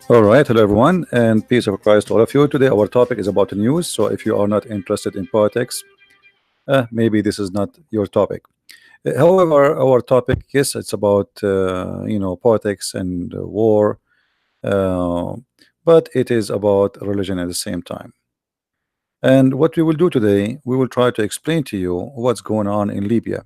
All right, hello everyone, and peace of Christ to all of you. Today, our topic is about the news. So, if you are not interested in politics, maybe this is not your topic. However, our topic, yes, it's about politics and war, uh, but it is about religion at the same time. And what we will do today, we will try to explain to you what's going on in Libya.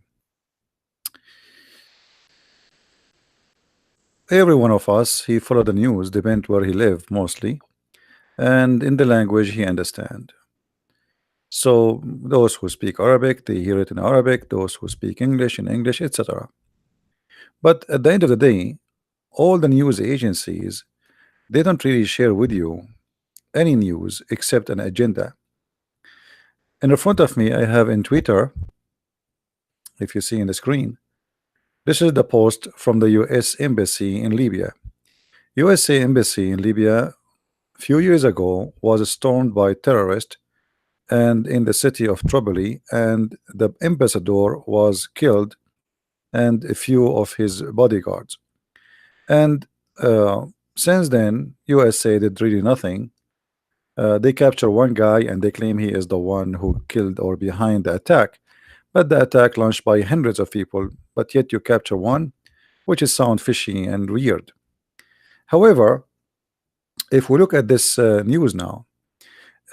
Every one of us, he follow the news, depend where he live mostly, and in the language he understand. So those who speak Arabic, they hear it in Arabic, those who speak English in English, etc. But at the end of the day, all the news agencies, they don't really share with you any news except an agenda. And in front of me, I have in Twitter, if you see in the screen, this is the post from the US Embassy in Libya. USA Embassy in Libya a few years ago was stormed by terrorists and in the city of Tripoli, and the ambassador was killed and a few of his bodyguards. And since then, USA did really nothing. They capture one guy and they claim he is the one who killed or behind the attack. But the attack launched by hundreds of people, but yet you capture one, which is sound fishy and weird. However, if we look at this news now,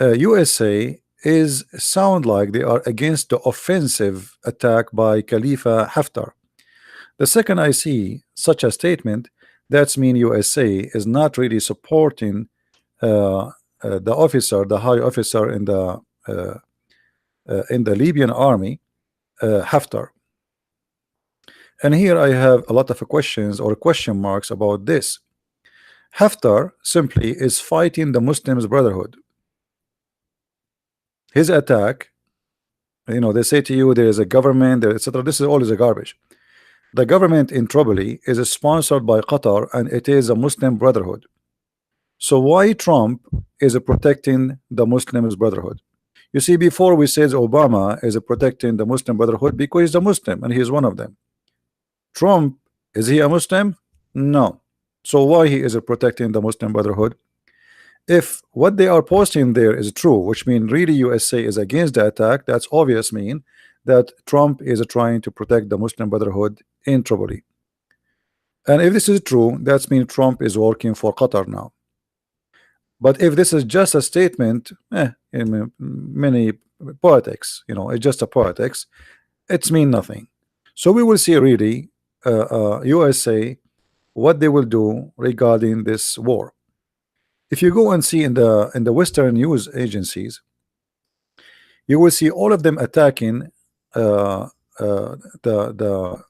USA is sound like they are against the offensive attack by Khalifa Haftar. The second I see such a statement, that's mean USA is not really supporting the officer, the high officer in the Libyan army, Haftar. And here I have a lot of questions or question marks about this. Haftar simply is fighting the Muslims Brotherhood. His attack, they say to you there is a government, etc. This is all is a garbage. The government in Tripoli is sponsored by Qatar and it is a Muslim Brotherhood. So why Trump is protecting the Muslims Brotherhood? You see, before we said Obama is protecting the Muslim Brotherhood because he's a Muslim and he is one of them. Trump, is he a Muslim? No. So why he is protecting the Muslim Brotherhood? If what they are posting there is true, which means really USA is against the attack, that's obvious mean that Trump is trying to protect the Muslim Brotherhood in Tripoli. And if this is true, that means Trump is working for Qatar now. But if this is just a statement, in many politics, it's just a politics, it's mean nothing. So we will see really USA what they will do regarding this war. If you go and see in the Western news agencies, you will see all of them attacking uh, the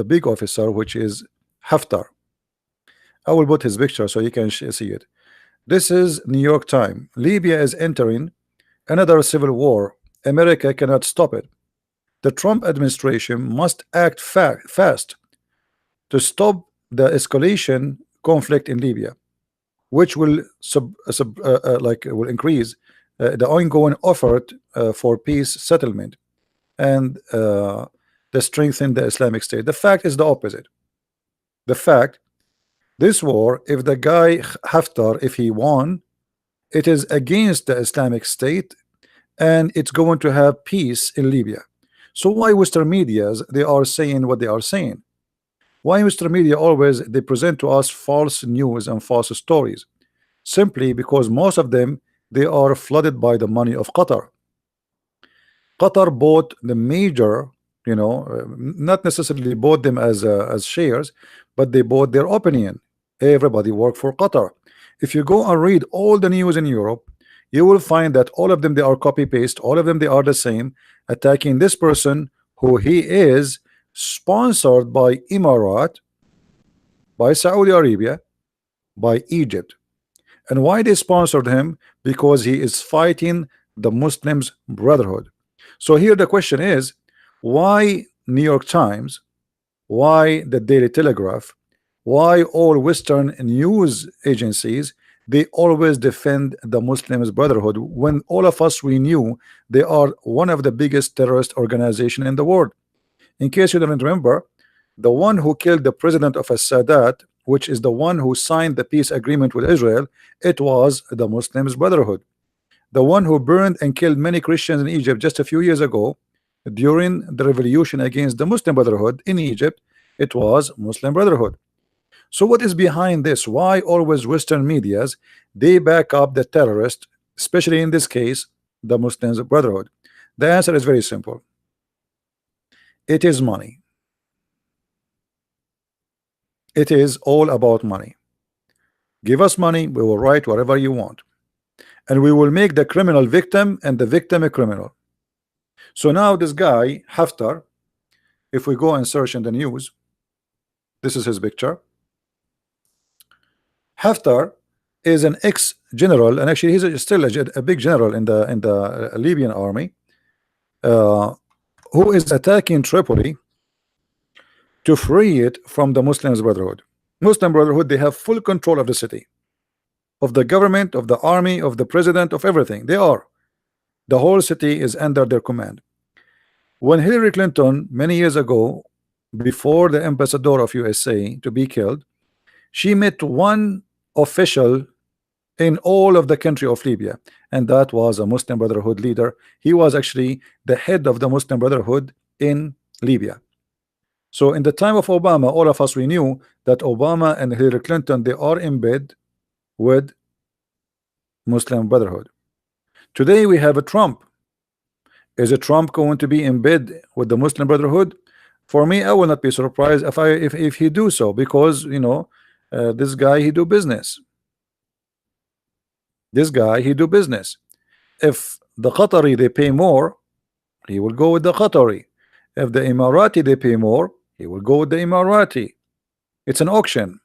big officer, which is Haftar. I will put his picture so you can see it. This is New York Times. Libya is entering another civil war. America cannot stop it. The Trump administration must act fast to stop the escalation conflict in Libya, which will will increase the ongoing effort for peace settlement and the strengthen the Islamic State. The fact is the opposite. The fact, this war, if the guy Haftar, if he won, it is against the Islamic State and it's going to have peace in Libya. So why Western medias they are saying what they are saying? Why Western media always they present to us false news and false stories? Simply because most of them they are flooded by the money of Qatar. Qatar bought the major, not necessarily bought them as shares, but they bought their opinion. Everybody work for Qatar. If you go and read all the news in Europe, you will find that all of them they are copy paste, all of them they are the same, attacking this person who he is sponsored by Emirat, by Saudi Arabia, by Egypt. And why they sponsored him? Because he is fighting the Muslims Brotherhood. So here the question is, why New York Times, why the Daily Telegraph, why all Western news agencies they always defend the Muslims Brotherhood when all of us we knew they are one of the biggest terrorist organization in the world? In case you don't remember, the one who killed the president of Sadat which is the one who signed the peace agreement with Israel, it was the Muslims Brotherhood. The one who burned and killed many Christians in Egypt just a few years ago during the revolution against the Muslim Brotherhood in Egypt, it was Muslim Brotherhood. So what is behind this? Why always Western medias they back up the terrorist, especially in this case, the Muslims Brotherhood? The answer is very simple. It is money. It is all about money. Give us money, we will write whatever you want, and we will make the criminal victim and the victim a criminal. So now this guy Haftar, if we go and search in the news, this is his picture. Haftar is an ex-general, and actually he's still a big general in the Libyan army, who is attacking Tripoli to free it from the Muslims Brotherhood. Muslim Brotherhood, they have full control of the city, of the government, of the army, of the president, of everything. They are. The whole city is under their command. When Hillary Clinton, many years ago, before the ambassador of USA to be killed, she met one official in all of the country of Libya, and that was a Muslim Brotherhood leader. He was actually the head of the Muslim Brotherhood in Libya. So in the time of Obama, all of us, we knew that Obama and Hillary Clinton, they are in bed with Muslim Brotherhood. Today we have a Trump. Is a Trump going to be in bed with the Muslim Brotherhood? For me, I will not be surprised if he do so, because you know, this guy, he do business. This guy, he do business. If the Qatari they pay more, he will go with the Qatari. If the Emirati they pay more, he will go with the Emirati. It's an auction.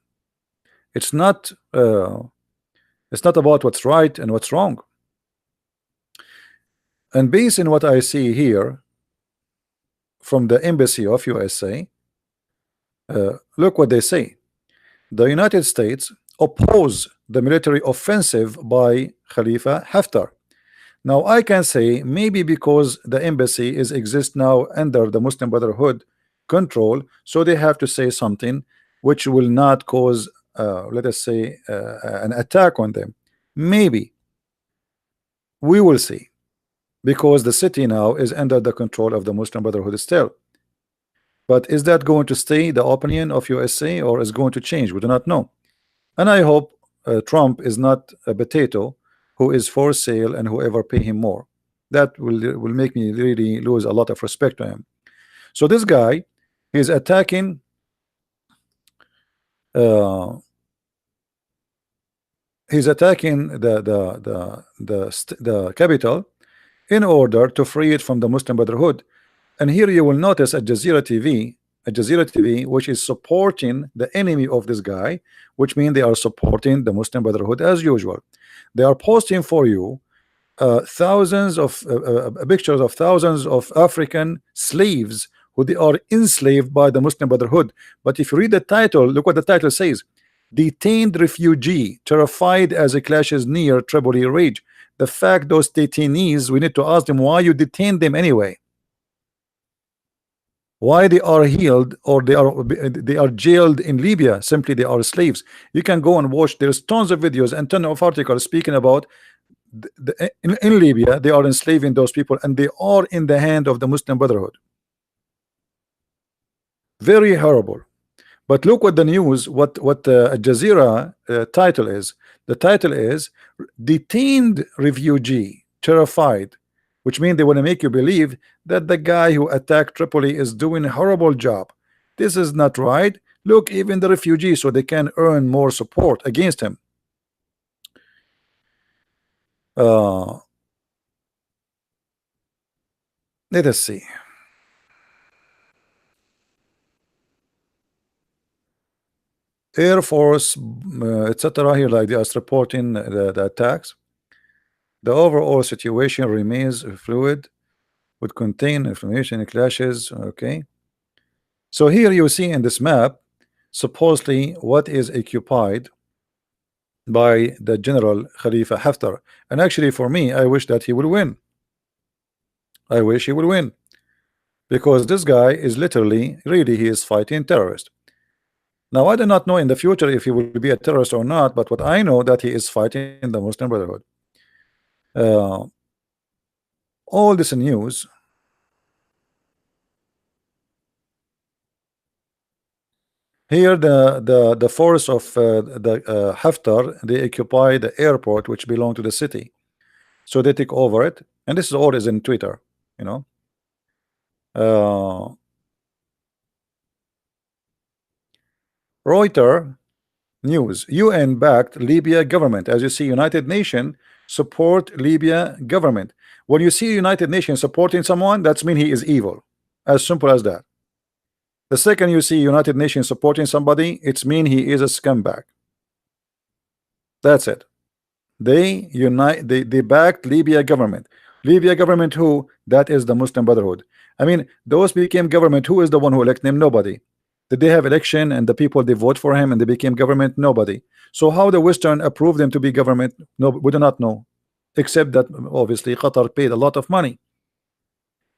It's not about what's right and what's wrong. And based on what I see here from the embassy of USA, look what they say. The United States oppose the military offensive by Khalifa Haftar. Now I can say maybe because the embassy exists now under the Muslim Brotherhood control, so they have to say something which will not cause let us say an attack on them. Maybe we will see, because the city now is under the control of the Muslim Brotherhood still. But is that going to stay the opinion of USA, or is going to change? We do not know. And I hope Trump is not a potato who is for sale and whoever pay him more. That will make me really lose a lot of respect to him. So this guy is attacking the capital in order to free it from the Muslim Brotherhood. And here you will notice Al Jazeera TV, which is supporting the enemy of this guy, which means they are supporting the Muslim Brotherhood as usual. They are posting for you thousands of pictures of thousands of African slaves who they are enslaved by the Muslim Brotherhood. But if you read the title, look what the title says: detained refugee terrified as he clashes near Tripoli rage. The fact those detainees, we need to ask them why you detain them anyway. Why they are healed, or they are jailed in Libya? Simply they are slaves. You can go and watch. There's tons of videos and tons of articles speaking about in Libya they are enslaving those people, and they are in the hand of the Muslim Brotherhood. Very horrible. But look what the news, what Al Jazeera title is. The title is detained refugee terrified, which means they want to make you believe that the guy who attacked Tripoli is doing a horrible job. This is not right. Look, even the refugees, so they can earn more support against him. Let us see. Air Force, etc. Here, like they are reporting the attacks. The overall situation remains fluid, would contain information and clashes. Okay. So here you see in this map, supposedly what is occupied by the General Khalifa Haftar. And actually, for me, I wish that he would win. I wish he would win, because this guy is literally, really, he is fighting terrorists. Now I do not know in the future if he will be a terrorist or not, but what I know that he is fighting the Muslim Brotherhood. Uh, all this news. Here, the force of the Haftar, they occupy the airport, which belong to the city. So they take over it, and this is all is in Twitter. You know, uh, Reuters news: UN backed Libya government. As you see, United Nations support Libya government. When you see United Nations supporting someone, that's mean he is evil. As simple as that. The second you see United Nations supporting somebody, it's mean he is a scumbag. That's it. They backed Libya government. Libya government who? That is the Muslim Brotherhood. I mean, those became government. Who is the one who elected them? Nobody. Did they have election and the people they vote for him and they became government? Nobody. So how the Western approved them to be government? No, we do not know. Except that obviously Qatar paid a lot of money.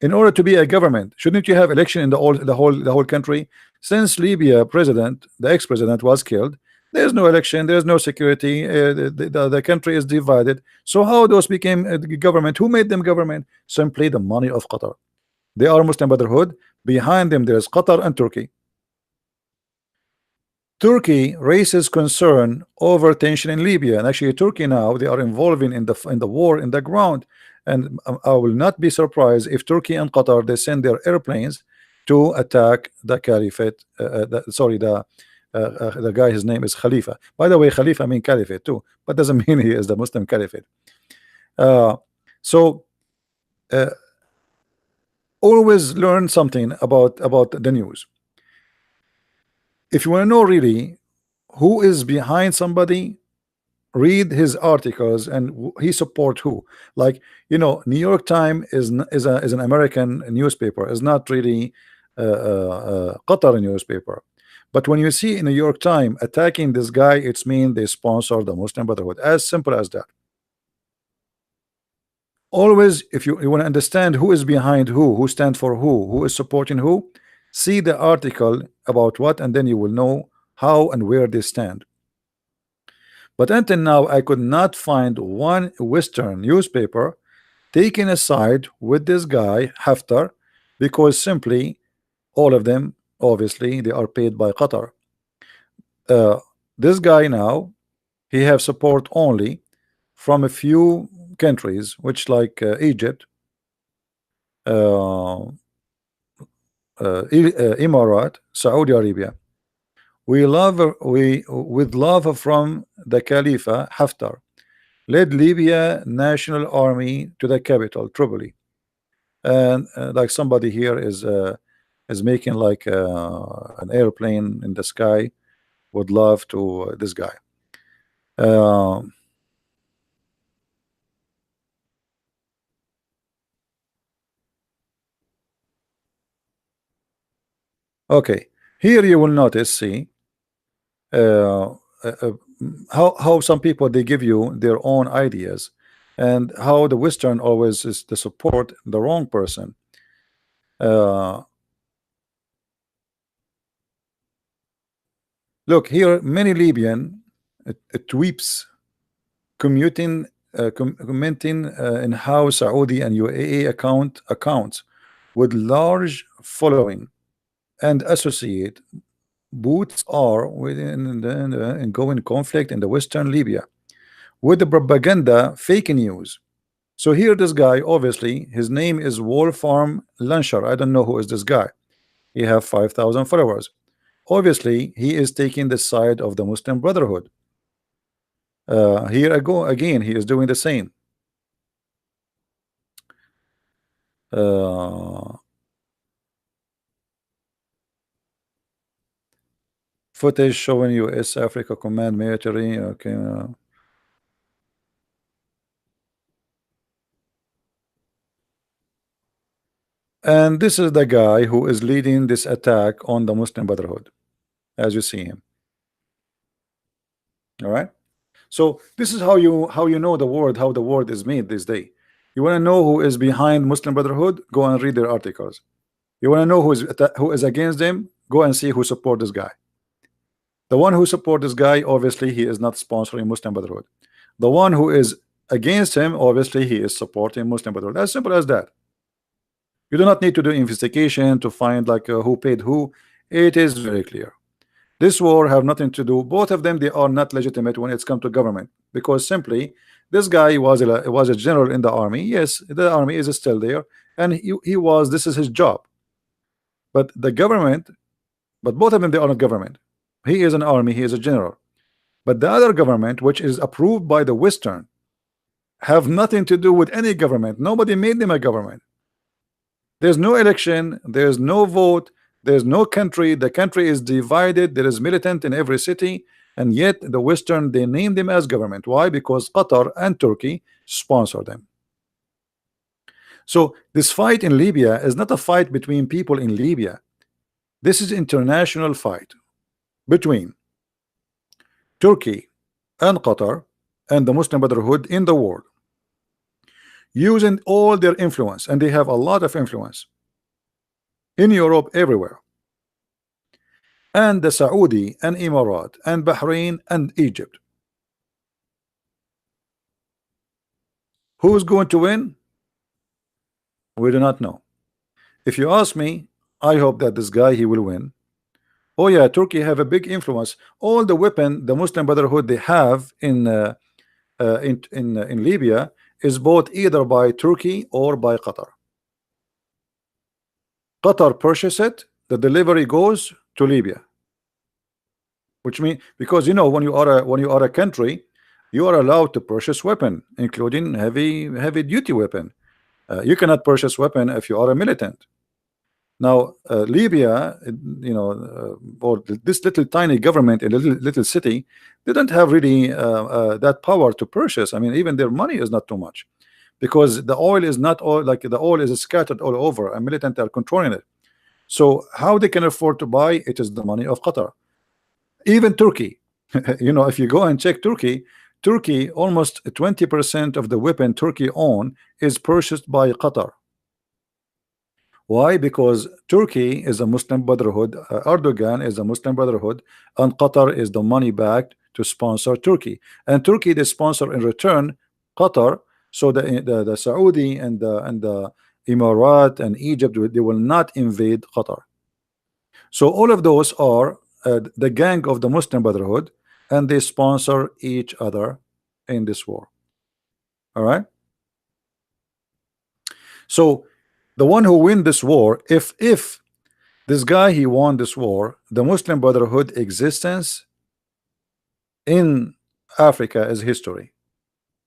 In order to be a government, shouldn't you have election in the whole country? Since Libya president, the ex-president was killed, there's no election, there's no security, the country is divided. So how those became government? Who made them government? Simply the money of Qatar. They are Muslim Brotherhood. Behind them there is Qatar and Turkey. Turkey raises concern over tension in Libya, and actually Turkey now they are involving in the war in the ground, and I will not be surprised if Turkey and Qatar they send their airplanes to attack the caliphate. The guy, his name is Khalifa. By the way, Khalifa mean caliphate too, but doesn't mean he is the Muslim caliphate. Uh, so uh, always learn something about the news. If you want to know really who is behind somebody, read his articles and he support who. Like, you know, New York Times is an American newspaper, is not really Qatar newspaper. But when you see in New York Times attacking this guy, it's mean they sponsor the Muslim Brotherhood. As simple as that. Always, if you want to understand who is behind who stands for who is supporting who, see the article about what, and then you will know how and where they stand. But until now, I could not find one Western newspaper taking a side with this guy Haftar, because simply all of them, obviously, they are paid by Qatar. This guy now, he have support only from a few countries, which like Egypt, Emirat, Saudi Arabia. We with love from the Khalifa Haftar led Libya National Army to the capital Tripoli, and like somebody here is making like an airplane in the sky with love to this guy. Okay, here you will notice, see, uh, uh, how some people they give you their own ideas, and how the Western always is to support the wrong person. Look here, many Libyan tweets commenting in how Saudi and UAE accounts with large following and associate boots are within the going conflict in the Western Libya with the propaganda fake news. So here this guy, obviously his name is Wolfram Lanscher. I don't know who is this guy. He have 5,000 followers. Obviously he is taking the side of the Muslim Brotherhood. Here I go again, he is doing the same. Footage showing US Africa Command military. Okay. And this is the guy who is leading this attack on the Muslim Brotherhood, as you see him. All right. So this is how you know the word, how the word is made this day. You want to know who is behind Muslim Brotherhood? Go and read their articles. You want to know who is against them? Go and see who support this guy. The one who support this guy, obviously he is not sponsoring Muslim Brotherhood. The one who is against him, obviously he is supporting Muslim Brotherhood. As simple as that. You do not need to do investigation to find like who paid who. It is very clear. This war have nothing to do. Both of them, they are not legitimate when it's come to government, because simply this guy was a general in the army. Yes, the army is still there, and he was. This is his job. But the government, but both of them, they are not government. He is an army. He is a general. But the other government, which is approved by the Western, have nothing to do with any government. Nobody made them a government. There's no election, there's no vote, there's no country. The country is divided. There is militant in every city, and yet the Western, they name them as government. Why? Because Qatar and Turkey sponsor them. So this fight in Libya is not a fight between people in Libya. This is international fight between Turkey and Qatar and the Muslim Brotherhood in the world, using all their influence, and they have a lot of influence in Europe, everywhere, and the Saudi and Emirat and Bahrain and Egypt. Who's going to win? We do not know. If you ask me, I hope that this guy, he will win. Oh yeah, Turkey have a big influence. All the weapon the Muslim Brotherhood they have in Libya is bought either by Turkey or by Qatar. Qatar purchase it, the delivery goes to Libya, which means, because you know, when you are a country, you are allowed to purchase weapon, including heavy duty weapon. You cannot purchase weapon if you are a militant. Now Libya, you know, or this little tiny government in a little city, they don't have really that power to purchase. I mean, even their money is not too much, because the oil is not all, like the oil is scattered all over, and militant are controlling it. So how they can afford to buy it is the money of Qatar. Even Turkey, you know, if you go and check Turkey, almost 20% of the weapon Turkey own is purchased by Qatar. Why? Because Turkey is a Muslim Brotherhood, Erdogan is a Muslim Brotherhood, and Qatar is the money backed to sponsor Turkey, and Turkey they sponsor in return Qatar. So the Saudi and the Emirat and Egypt, they will not invade Qatar. So all of those are the gang of the Muslim Brotherhood, and they sponsor each other in this war. All right. So the one who win this war, if this guy he won this war, the Muslim Brotherhood existence in Africa is history.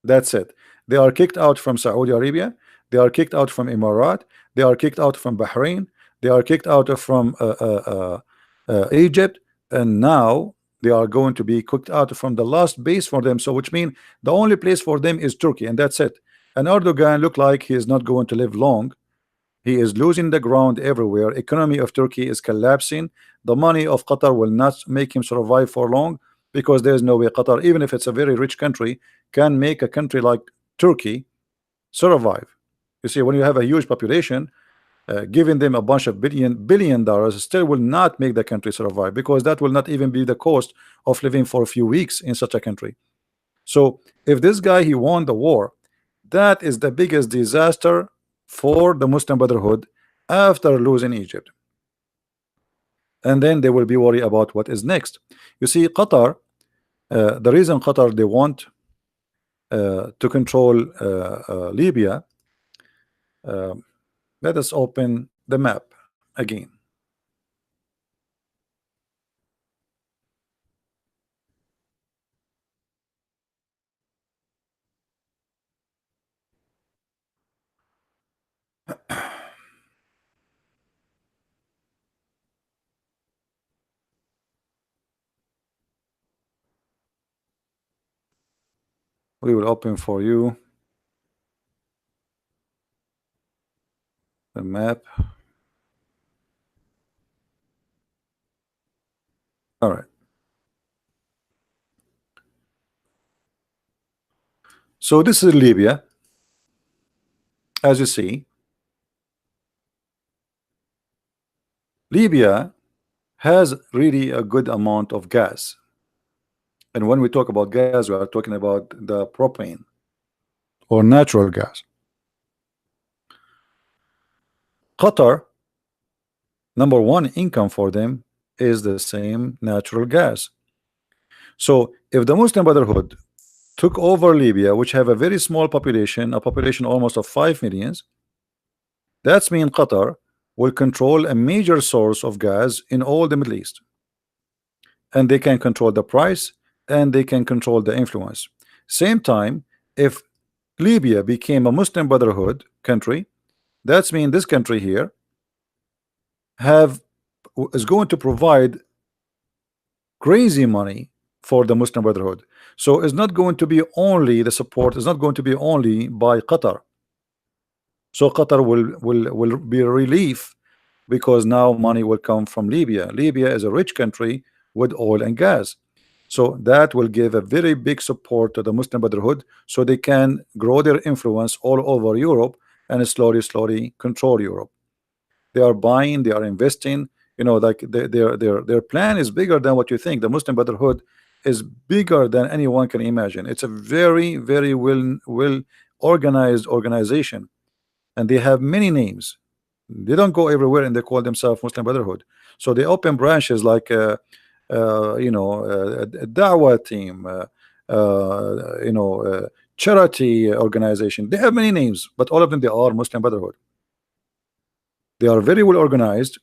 That's it. They are kicked out from Saudi Arabia. They are kicked out from Emirat. They are kicked out from Bahrain. They are kicked out from Egypt, and now they are going to be kicked out from the last base for them. So which means the only place for them is Turkey, and that's it. And Erdogan look like he is not going to live long. He is losing the ground everywhere. Economy of Turkey is collapsing. The money of Qatar will not make him survive for long, because there is no way Qatar, even if it's a very rich country, can make a country like Turkey survive. You see, when you have a huge population, giving them a bunch of billion dollars still will not make the country survive, because that will not even be the cost of living for a few weeks in such a country. So if this guy he won the war, that is the biggest disaster for the Muslim Brotherhood after losing Egypt. And then they will be worried about what is next. You see, Qatar, the reason Qatar they want to control Libya, let us open the map again. We will open for you the map. All right. So this is Libya, as you see. Libya has really a good amount of gas. And when we talk about gas, we are talking about the propane or natural gas. Qatar, number one income for them is the same natural gas. So if the Muslim Brotherhood took over Libya, which have a very small population, a population almost of 5 millions, that's mean Qatar will control a major source of gas in all the Middle East, and they can control the price and they can control the influence. Same time, if Libya became a Muslim Brotherhood country, that's mean this country here have is going to provide crazy money for the Muslim Brotherhood. So it's not going to be only the support is not going to be only by Qatar. So Qatar will be a relief because now money will come from Libya. Libya is a rich country with oil and gas. So that will give a very big support to the Muslim Brotherhood so they can grow their influence all over Europe and slowly control Europe. They are buying, they are investing, like their plan is bigger than what you think. The Muslim Brotherhood is bigger than anyone can imagine. It's a very well organized organization, and they have many names. They don't go everywhere and they call themselves Muslim Brotherhood. So they open branches like a dawah team, charity organization. They have many names, but all of them they are Muslim Brotherhood. They are very well organized.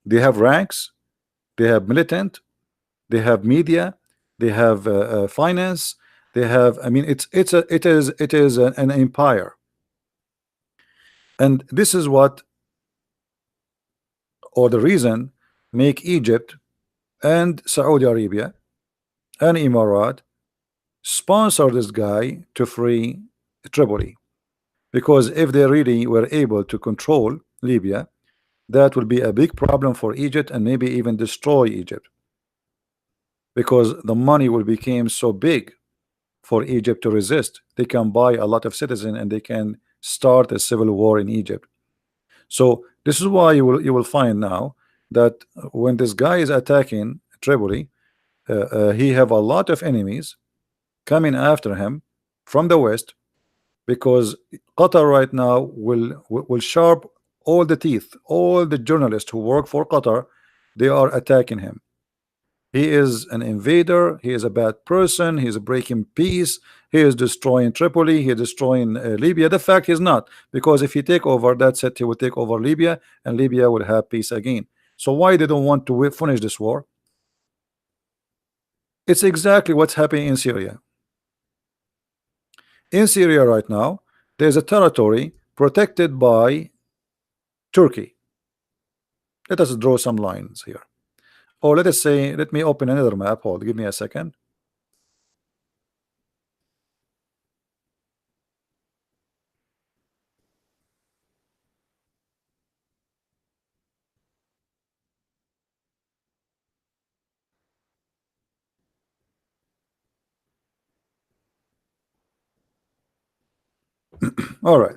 They have ranks, they have militant, they have media, they have finance, they have, I mean, it is an empire. And this is what, or the reason, make Egypt and Saudi Arabia and Emirat sponsor this guy to free Tripoli, because if they really were able to control Libya, that will be a big problem for Egypt and maybe even destroy Egypt, because the money will become so big for Egypt to resist. They can buy a lot of citizens and they can start a civil war in Egypt. So this is why you will find now that when this guy is attacking Tripoli, he have a lot of enemies coming after him from the west, because Qatar right now will sharp all the teeth. All the journalists who work for Qatar, they are attacking him. He is an invader, he is a bad person, he is breaking peace, he is destroying Tripoli, he is destroying Libya. The fact is not, because if he take over, that's it, he will take over Libya and Libya will have peace again. So why they don't want to finish this war? It's exactly what's happening in Syria. In Syria right now, there's a territory protected by Turkey. Let us draw some lines here. Or let us say, let me open another map. Hold, give me a second. All right.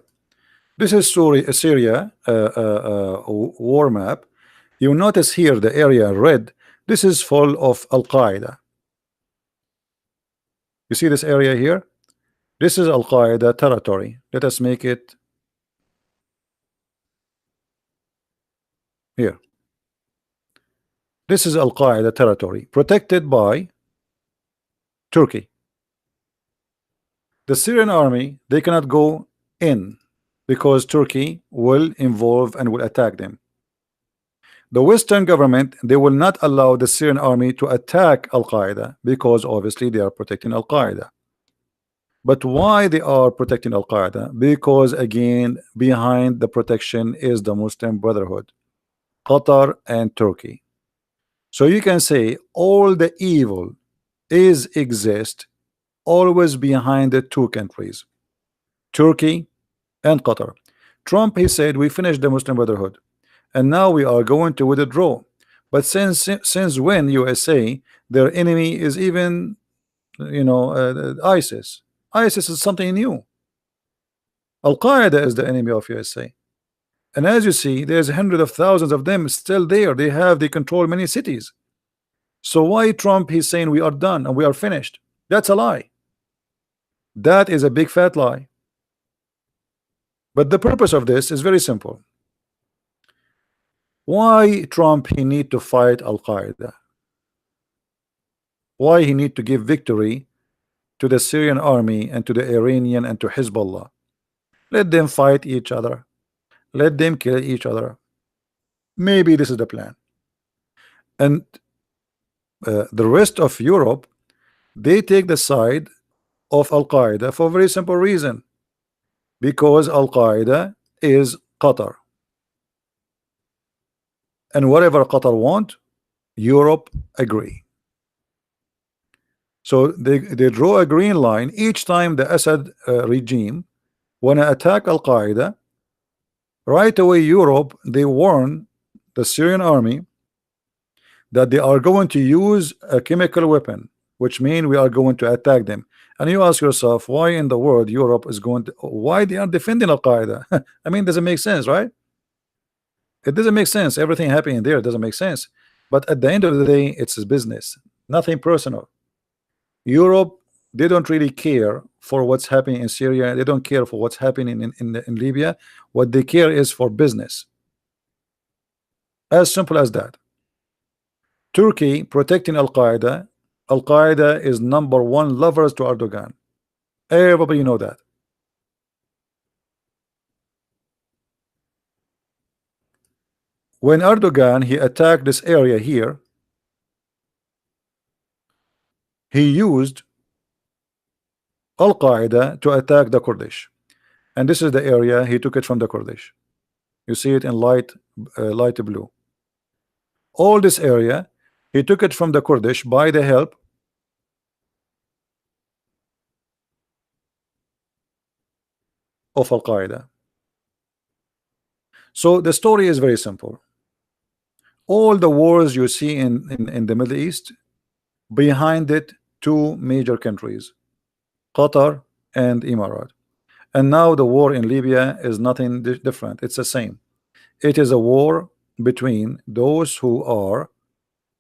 This is Syria war map. You notice here the area red. This is full of Al Qaeda. You see this area here? This is Al Qaeda territory. Let us make it here. This is Al Qaeda territory protected by Turkey. The Syrian army, they cannot go in because Turkey will involve and will attack them. The Western government, they will not allow the Syrian army to attack Al Qaeda because obviously they are protecting Al Qaeda. But why they are protecting Al Qaeda? Because again, behind the protection is the Muslim Brotherhood, Qatar and Turkey. So you can say all the evil exist always behind the two countries, Turkey and Qatar. Trump, he said we finished the Muslim Brotherhood and now we are going to withdraw. But since when USA, their enemy is even ISIS. ISIS is something new. Al Qaeda is the enemy of USA. And as you see, there's hundreds of thousands of them still there. They control many cities. So why Trump he's saying we are done and we are finished? That's a lie. That is a big fat lie. But the purpose of this is very simple. Why Trump he need to fight Al Qaeda? Why he need to give victory to the Syrian army and to the Iranian and to Hezbollah? Let them fight each other. Let them kill each other. Maybe this is the plan. And the rest of Europe, they take the side of Al Qaeda for a very simple reason, because Al Qaeda is Qatar, and whatever Qatar want, Europe agree. So they draw a green line each time the Assad regime wanna attack Al Qaeda. Right away, Europe they warn the Syrian army that they are going to use a chemical weapon, which means we are going to attack them. And you ask yourself, why in the world Europe is going to, why they are defending Al Qaeda? I mean, doesn't make sense, right? It doesn't make sense. Everything happening there doesn't make sense. But at the end of the day, it's his business, nothing personal. Europe, they don't really care for what's happening in Syria. They don't care for what's happening in Libya. What they care is for business. As simple as that. Turkey protecting Al Qaeda. Al Qaeda is #1 lovers to Erdogan. Everybody know that. When Erdogan he attacked this area here, he used Al Qaeda to attack the Kurdish, and this is the area he took it from the Kurdish. You see it in light blue. All this area he took it from the Kurdish by the help of Al Qaeda. So the story is very simple. All the wars you see in the Middle East, behind it two major countries, Qatar and Emirat. And now the war in Libya is nothing different. It's the same. It is a war between those who are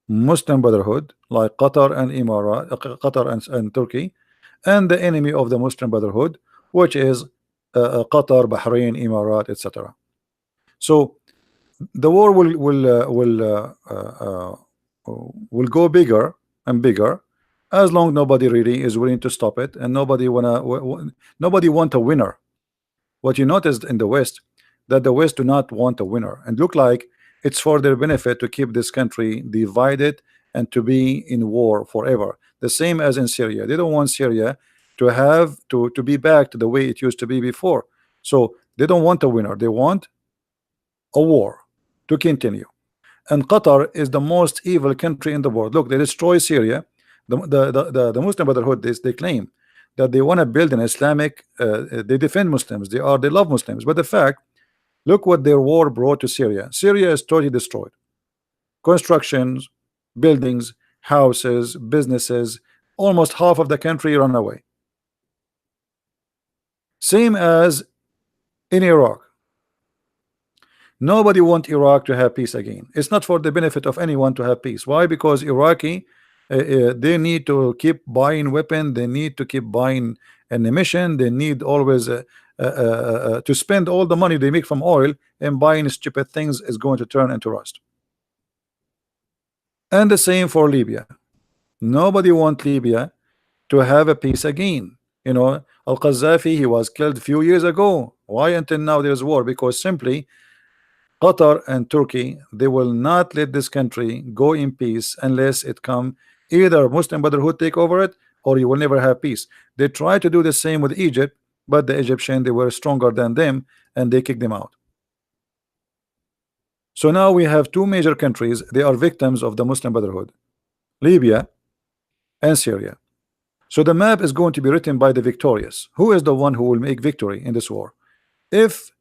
Muslim Brotherhood like Qatar and Emirat, Qatar and Turkey, and the enemy of the Muslim Brotherhood, which is Qatar, Bahrain, Emirat, etc. So the war will go bigger and bigger as long nobody really is willing to stop it, and nobody want a winner. What you noticed in the West, that the West do not want a winner, and look like it's for their benefit to keep this country divided and to be in war forever. The same as in Syria. They don't want Syria to have to be back to the way it used to be before. So they don't want a winner. They want a war to continue. And Qatar is the most evil country in the world. Look, they destroy Syria. The Muslim Brotherhood, they claim that they want to build an Islamic, they defend Muslims, they love Muslims, but the fact, look what their war brought to Syria. Syria is totally destroyed. Constructions, buildings, houses, businesses, almost half of the country run away. Same as in Iraq. Nobody wants Iraq to have peace again. It's not for the benefit of anyone to have peace. Why? Because Iraqi they need to keep buying weapons, they need to keep buying ammunition, they need always to spend all the money they make from oil, and buying stupid things is going to turn into rust. And the same for Libya. Nobody wants Libya to have a peace again. You know, Al-Qaddafi, he was killed a few years ago. Why until now there's war? Because simply Qatar and Turkey, they will not let this country go in peace unless it come either Muslim Brotherhood take over it, or you will never have peace. They tried to do the same with Egypt, but the Egyptian, they were stronger than them and they kicked them out. So now we have two major countries, they are victims of the Muslim Brotherhood, Libya and Syria. So the map is going to be written by the victorious. Who is the one who will make victory in this war? If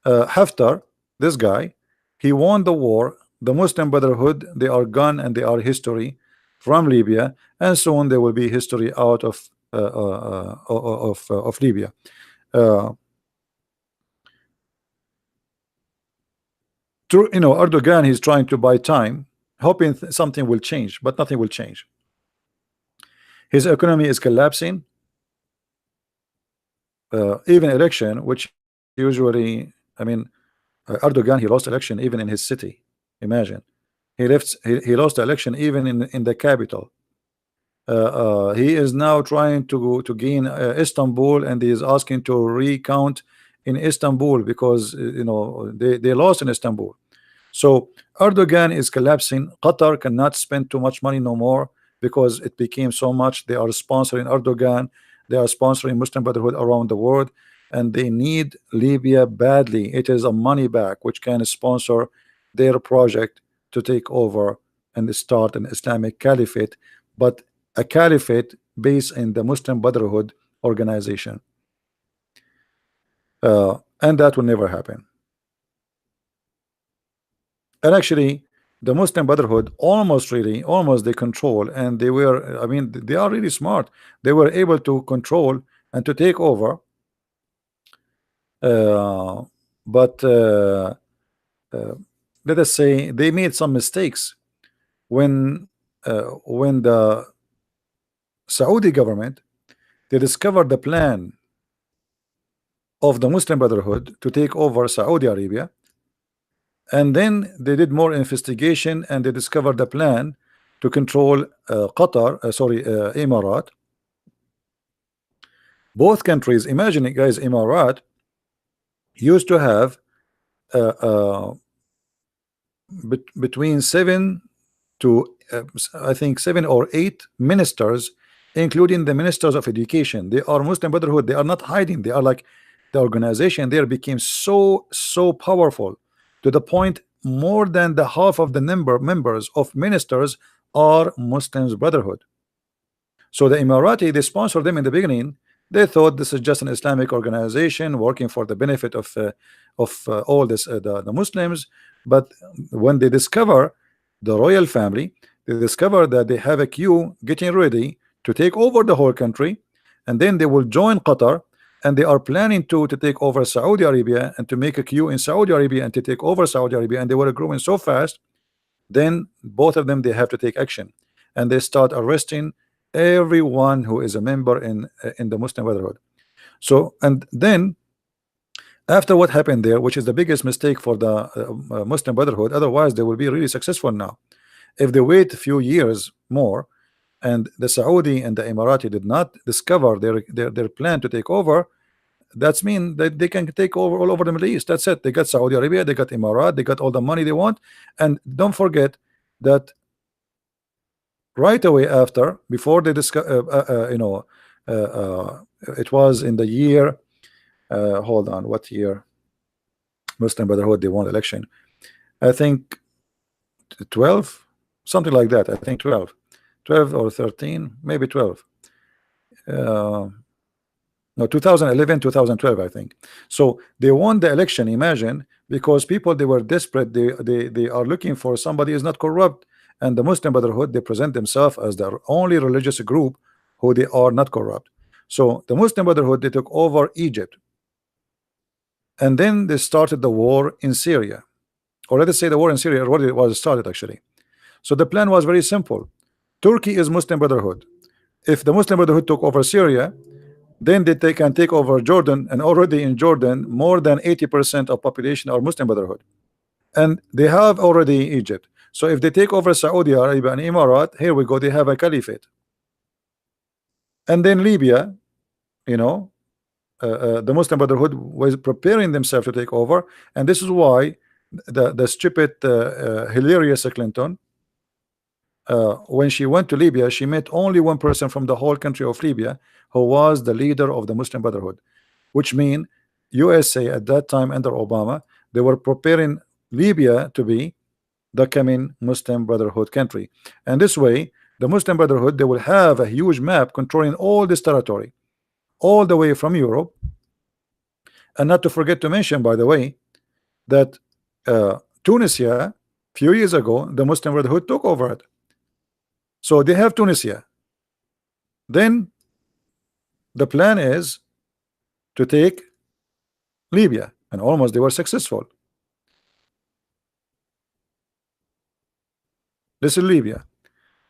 Haftar, this guy, he won the war, the Muslim Brotherhood, they are gone and they are history from Libya, and soon there will be history out of Libya. Erdogan, he's trying to buy time, hoping something will change, but nothing will change. His economy is collapsing. Even election, which usually, I mean, Erdogan, he lost election even in his city. Imagine, he lost the election even in the capital. He is now trying to gain Istanbul, and he is asking to recount in Istanbul because they lost in Istanbul. So Erdogan is collapsing. Qatar cannot spend too much money no more because it became so much. They are sponsoring Erdogan. They are sponsoring Muslim Brotherhood around the world, and they need Libya badly. It is a money back which can sponsor their project to take over and start an Islamic caliphate, but a caliphate based in the Muslim Brotherhood organization. And that will never happen. And actually, the Muslim Brotherhood almost they control, and they were, I mean, they are really smart. They were able to control and to take over, uh, but uh, let us say they made some mistakes when the Saudi government, they discovered the plan of the Muslim Brotherhood to take over Saudi Arabia, and then they did more investigation and they discovered the plan to control Qatar, Emirat. Both countries, imagine it, guys, Emirat used to have uh, uh, between 7 to I think 7 or 8 ministers, including the ministers of education. They are Muslim Brotherhood. They are not hiding. They are like the organization there became so powerful to the point more than the half of the members of ministers are Muslims Brotherhood. So the Emirati, they sponsored them in the beginning. They thought this is just an Islamic organization working for the benefit of all the Muslims. But when they discover the royal family, they discover that they have a queue getting ready to take over the whole country, and then they will join Qatar, and they are planning to take over Saudi Arabia and to make a queue in Saudi Arabia and to take over Saudi Arabia, and they were growing so fast. Then both of them, they have to take action, and they start arresting everyone who is a member in the Muslim Brotherhood. So, and then after what happened there, which is the biggest mistake for the Muslim Brotherhood, otherwise they will be really successful now. If they wait a few years more and the Saudi and the Emirati did not discover their plan to take over, that's mean that they can take over all over the Middle East. That's it. They got Saudi Arabia, they got Emirat, they got all the money they want. And don't forget that right away after, before they discover, uh, uh, it was in the year, hold on, what year? Muslim Brotherhood, they won election. I think 12, something like that. I think 12 or 13, maybe 12. No, 2011, 2012, I think. So they won the election, imagine, because people, they were desperate. They are looking for somebody who is not corrupt. And the Muslim Brotherhood, they present themselves as the only religious group who they are not corrupt. So the Muslim Brotherhood, they took over Egypt. And then they started the war in Syria. Or let us say the war in Syria already was started, actually. So the plan was very simple. Turkey is Muslim Brotherhood. If the Muslim Brotherhood took over Syria, then they can take over Jordan, and already in Jordan more than 80% of population are Muslim Brotherhood, and they have already Egypt. So if they take over Saudi Arabia and Emirat, here we go, they have a caliphate. And then Libya, you know, the Muslim Brotherhood was preparing themselves to take over, and this is why the stupid hilarious Clinton, when she went to Libya, she met only one person from the whole country of Libya who was the leader of the Muslim Brotherhood, which means USA at that time under Obama, they were preparing Libya to be the coming Muslim Brotherhood country. And this way, the Muslim Brotherhood, they will have a huge map controlling all this territory, all the way from Europe. And not to forget to mention, by the way, that Tunisia, few years ago, the Muslim Brotherhood took over it. So they have Tunisia. Then the plan is to take Libya, and almost they were successful. This is Libya,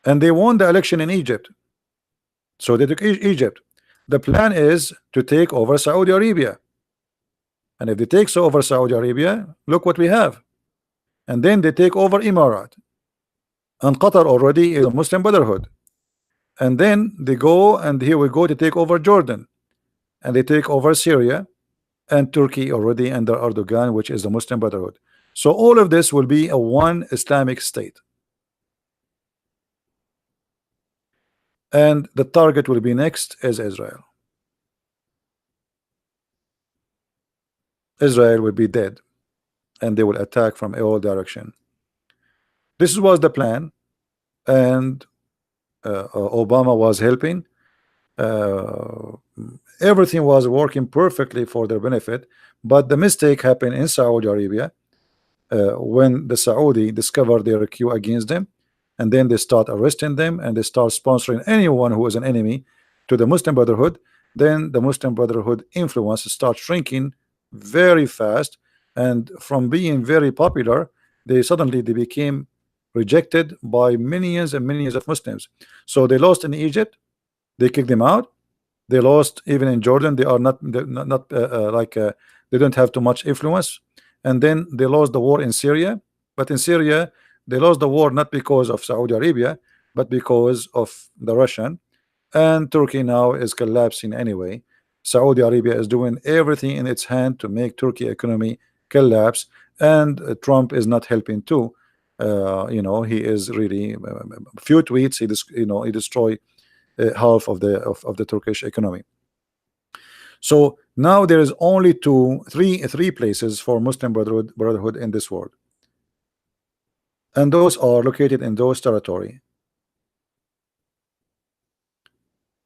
and they won the election in Egypt. So they took Egypt. The plan is to take over Saudi Arabia, and if they take over Saudi Arabia, look what we have. And then they take over Emirat, and Qatar already is a Muslim Brotherhood. And then they go, and here we go to take over Jordan, and they take over Syria and Turkey already under Erdogan, which is the Muslim Brotherhood. So all of this will be a one Islamic state, and the target will be next is Israel. Israel will be dead, and they will attack from all direction. This was the plan, and Obama was helping. Uh, Everything was working perfectly for their benefit, but the mistake happened in Saudi Arabia when the Saudi discovered their coup against them, and then they start arresting them, and they start sponsoring anyone who is an enemy to the Muslim Brotherhood. Then the Muslim Brotherhood influence starts shrinking very fast, and from being very popular, they became rejected by millions and millions of Muslims. So they lost in Egypt, they kicked them out. They lost even in Jordan. They are not they don't have too much influence. And then they lost the war in Syria. But in Syria, they lost the war not because of Saudi Arabia, but because of the Russian. And Turkey now is collapsing anyway. Saudi Arabia is doing everything in its hand to make Turkey economy collapse, and Trump is not helping too. He is really few tweets. He destroy half of the Turkish economy. So now there is only three places for Muslim brotherhood in this world, and those are located in those territory.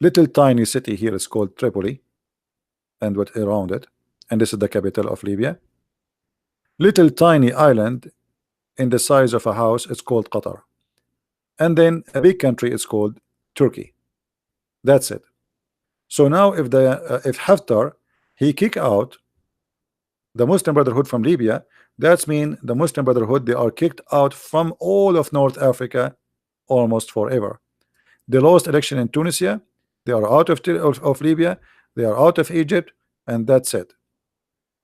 Little tiny city here is called Tripoli, and what around it, and this is the capital of Libya. Little tiny island in the size of a house, it's called Qatar, and then a big country is called Turkey. That's it. So now if Haftar he kick out the Muslim Brotherhood from Libya, that's mean the Muslim Brotherhood, they are kicked out from all of North Africa almost forever. They lost election in Tunisia, they are out of Libya, they are out of Egypt, and that's it.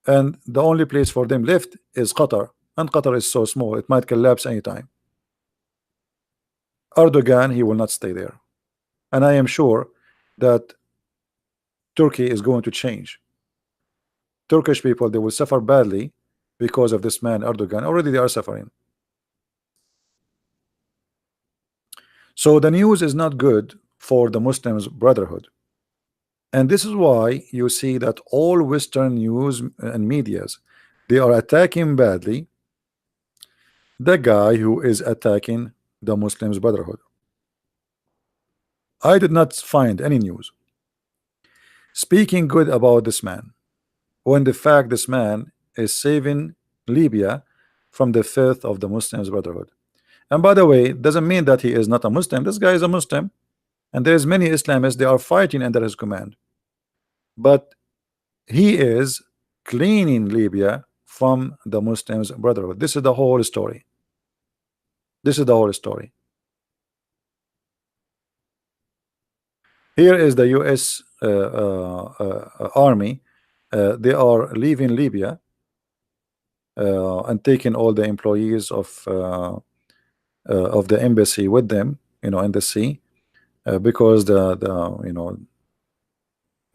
And the only place for them left is Qatar, and Qatar is so small it might collapse anytime. Erdogan, he will not stay there, and I am sure that Turkey is going to change. Turkish people, they will suffer badly because of this man Erdogan. Already they are suffering. So the news is not good for the Muslims Brotherhood, and this is why you see that all Western news and medias, they are attacking badly the guy who is attacking the Muslims Brotherhood. I did not find any news speaking good about this man, when the fact this man is saving Libya from the filth of the Muslims Brotherhood. And by the way, it doesn't mean that he is not a Muslim. This guy is a Muslim, and there's many Islamists, they are fighting under his command, but he is cleaning Libya from the Muslims Brotherhood. This is the whole story. This is the whole story. Here is the US army. They are leaving Libya and taking all the employees of the embassy with them, in the sea, because the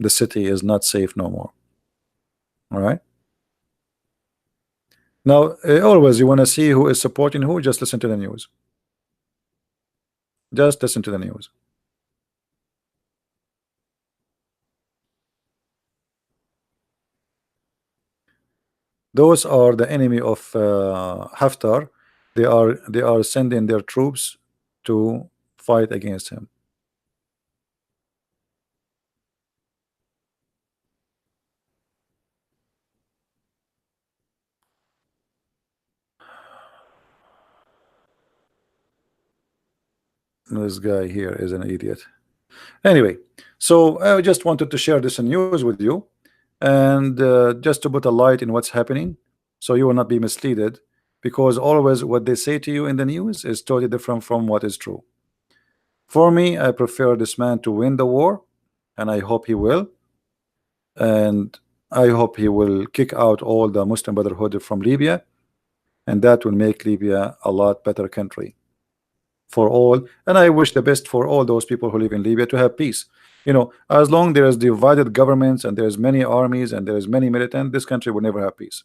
city is not safe no more. All right. Now, always you want to see who is supporting who, just listen to the news. Just listen to the news. Those are the enemy of Haftar. They are sending their troops to fight against him. This guy here is an idiot. Anyway, so I just wanted to share this news with you, and just to put a light in what's happening, so you will not be misleaded, because always what they say to you in the news is totally different from what is true. For me, I prefer this man to win the war, and I hope he will. And I hope he will kick out all the Muslim Brotherhood from Libya, and that will make Libya a lot better country for all. And I wish the best for all those people who live in Libya to have peace. As long there is divided governments and there's many armies and there's many militant, this country will never have peace.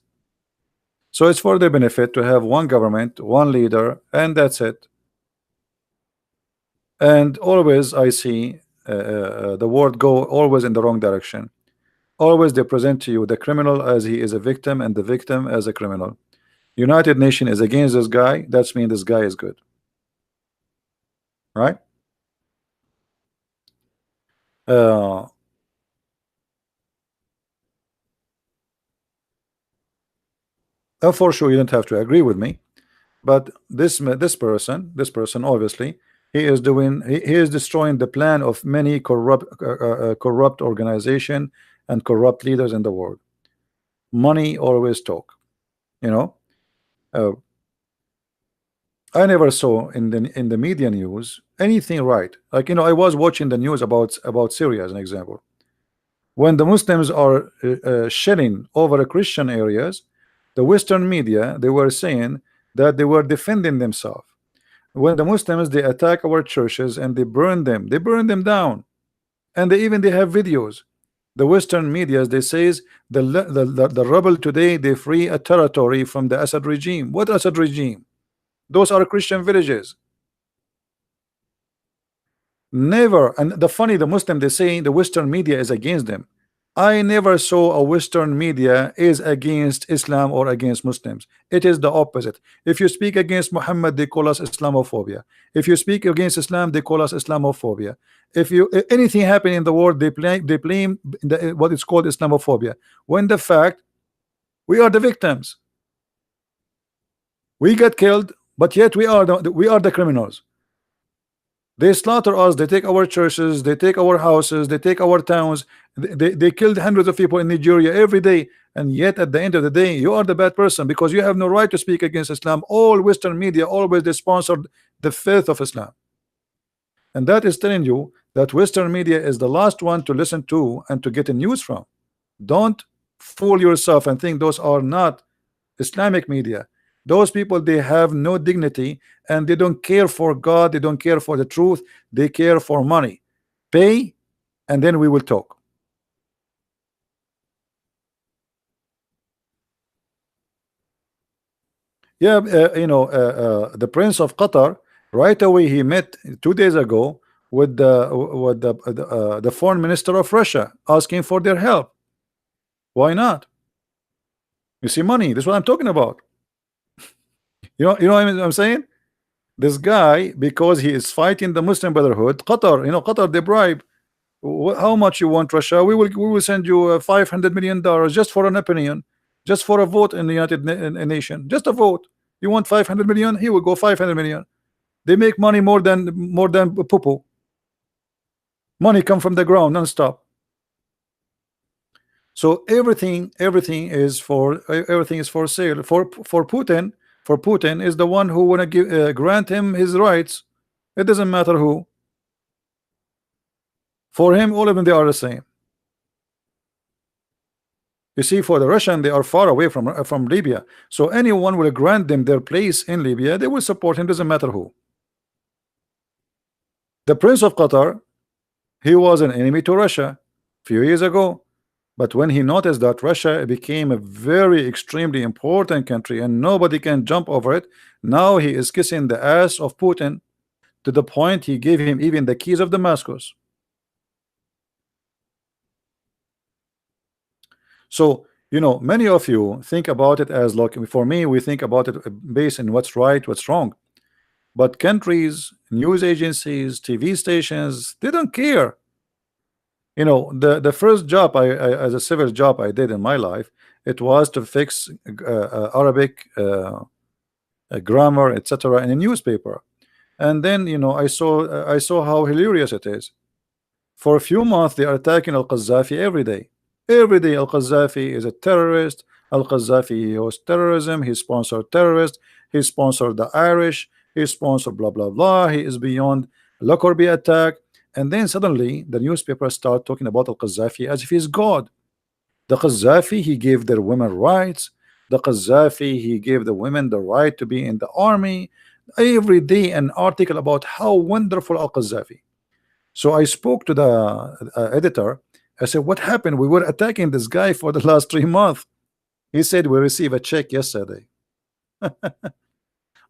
So it's for their benefit to have one government, one leader, and that's it. And always I see the world go always in the wrong direction. Always they present to you the criminal as he is a victim and the victim as a criminal. United Nations is against this guy. That's mean this guy is good, right? Uh, for sure, you don't have to agree with me, but this person, obviously, he is destroying the plan of many corrupt organization and corrupt leaders in the world. Money always talk, you know. Uh, I never saw in the media news anything right. Like, I was watching the news about Syria as an example. When the Muslims are shelling over Christian areas, the Western media, they were saying that they were defending themselves. When the Muslims, they attack our churches and they burn them down, and they have videos. The Western media, they says the rebel today, they free a territory from the Assad regime. What Assad regime? Those are Christian villages. Never. And the Muslim, they say the Western media is against them. I never saw a Western media is against Islam or against Muslims. It is the opposite. If you speak against Muhammad, they call us Islamophobia. If you speak against Islam, they call us Islamophobia. If anything happen in the world, they blame what is called Islamophobia. When the fact, we are the victims. We get killed, but yet we are the criminals. They slaughter us, they take our churches, they take our houses, they take our towns, they killed hundreds of people in Nigeria every day, and yet at the end of the day, you are the bad person because you have no right to speak against Islam. All Western media always they sponsored the faith of Islam. And that is telling you that Western media is the last one to listen to and to get a news from. Don't fool yourself and think those are not Islamic media. Those people, they have no dignity and they don't care for God, they don't care for the truth, they care for money. Pay and then we will talk. Yeah, the Prince of Qatar, right away he met 2 days ago with the foreign minister of Russia asking for their help. Why not? You see, money, this is what I'm talking about. You know what I'm saying? This guy, because he is fighting the Muslim Brotherhood, Qatar, they bribe. How much you want, Russia? We will send you $500 million just for an opinion, just for a vote in the United Nation, just a vote. You want 500 million? He will go 500 million. They make money more than poo-poo. Money come from the ground non-stop. So everything is for sale for Putin. For Putin is the one who wanna grant him his rights. It doesn't matter who. For him, all of them, they are the same. You see, for the Russian, they are far away from Libya. So anyone will grant them their place in Libya, they will support him, doesn't matter who. The Prince of Qatar, he was an enemy to Russia a few years ago. But when he noticed that Russia became a very extremely important country and nobody can jump over it, now he is kissing the ass of Putin to the point he gave him even the keys of Damascus. So, many of you think about it as like, for me, we think about it based on what's right, what's wrong. But countries, news agencies, TV stations, they don't care. The first job as a civil job I did in my life, it was to fix Arabic grammar, etc. in a newspaper. And then I saw how hilarious it is. For a few months they are attacking Al-Qaddafi every day. Every day Al-Qaddafi is a terrorist. Al-Qaddafi was terrorism, he sponsored terrorists, he sponsored the Irish, he sponsored blah blah blah, he is beyond Lockerbie attack. And then suddenly the newspapers start talking about Al-Qaddafi as if he's God. The Qaddafi, he gave their women rights. The Qaddafi, he gave the women the right to be in the army. Every day an article about how wonderful Al-Qaddafi. So I spoke to the editor. I said, what happened? We were attacking this guy for the last 3 months. He said, we received a check yesterday.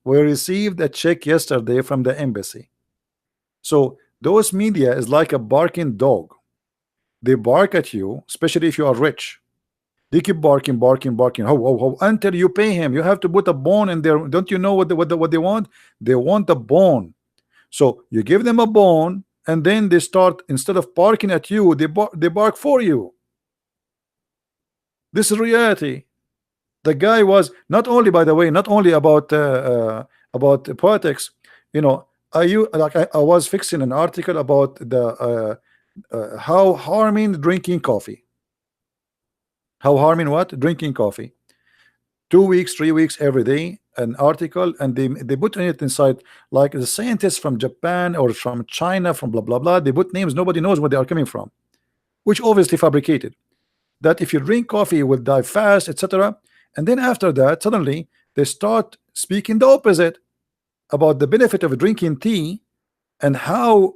We received a check yesterday from the embassy. So those media is like a barking dog. They bark at you, especially if you are rich. They keep barking, barking, barking, ho, ho, ho, until you pay him. You have to put a bone in there. Don't you know what they want? They want a bone. So you give them a bone, and then they start, instead of barking at you, they bark for you. This is reality. The guy was not only, by the way, not only about politics. You know, I was fixing an article about the how harming drinking coffee. How harming what? Drinking coffee. 2 weeks, 3 weeks every day, an article, and they put it inside like the scientists from Japan or from China, from blah blah blah. They put names, nobody knows where they are coming from, which obviously fabricated. That if you drink coffee, you will die fast, etc. And then after that, suddenly they start speaking the opposite about the benefit of drinking tea and how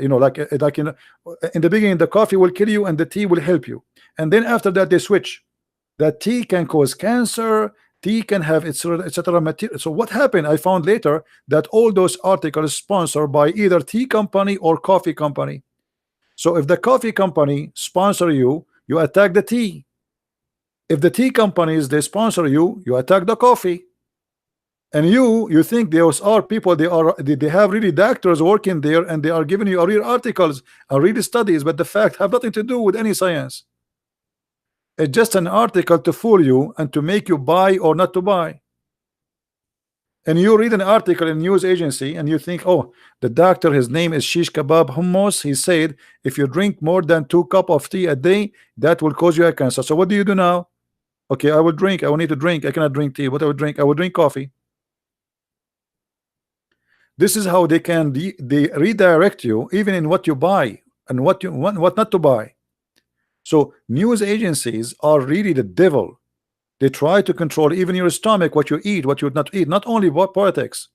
you know, like in the beginning, the coffee will kill you and the tea will help you. And then after that, they switch. That tea can cause cancer, tea can have etc. material. So what happened? I found later that all those articles sponsored by either tea company or coffee company. So if the coffee company sponsor you, you attack the tea. If the tea companies they sponsor you, you attack the coffee. And you think those are people, they have really doctors working there, and they are giving you real articles and real studies, but the fact have nothing to do with any science. It's just an article to fool you and to make you buy or not to buy. And you read an article in news agency and you think, oh, the doctor, his name is Shish Kebab Hummus, he said if you drink more than 2 cups of tea a day, that will cause you a cancer. So what do you do now? Okay, I will drink. I will need to drink. I cannot drink tea. What I will drink? I will drink coffee. This is how they can they redirect you even in what you buy and what you want, what not to buy. So news agencies are really the devil. They try to control even your stomach, what you eat, what you not eat. Not only what politics.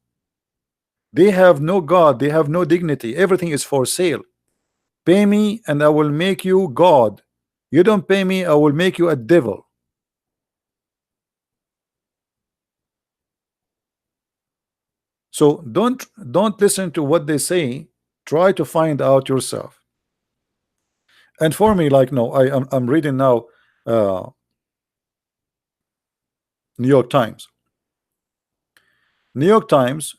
They have no God. They have no dignity. Everything is for sale. Pay me and I will make you God. You don't pay me, I will make you a devil. So don't listen to what they say. Try to find out yourself. And for me, like, no, I'm reading now New York Times. New York Times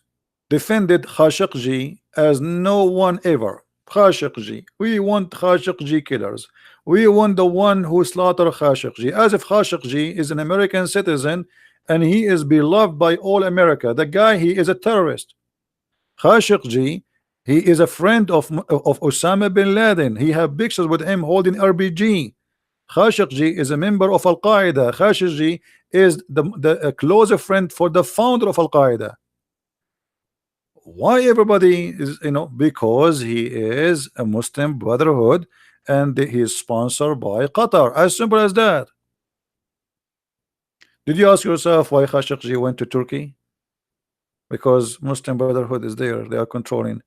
defended Khashoggi as no one ever. Khashoggi, we want Khashoggi killers. We want the one who slaughtered Khashoggi, as if Khashoggi is an American citizen and he is beloved by all America. The guy, he is a terrorist. Khashoggi, he is a friend of Osama bin Laden. He have pictures with him holding RPG. Khashoggi is a member of Al Qaeda. Khashoggi is the closer friend for the founder of Al Qaeda. Why everybody is, you know, because he is a Muslim Brotherhood and he is sponsored by Qatar. As simple as that. Did you ask yourself why Khashoggi went to Turkey? Because Muslim Brotherhood is there. They are controlling.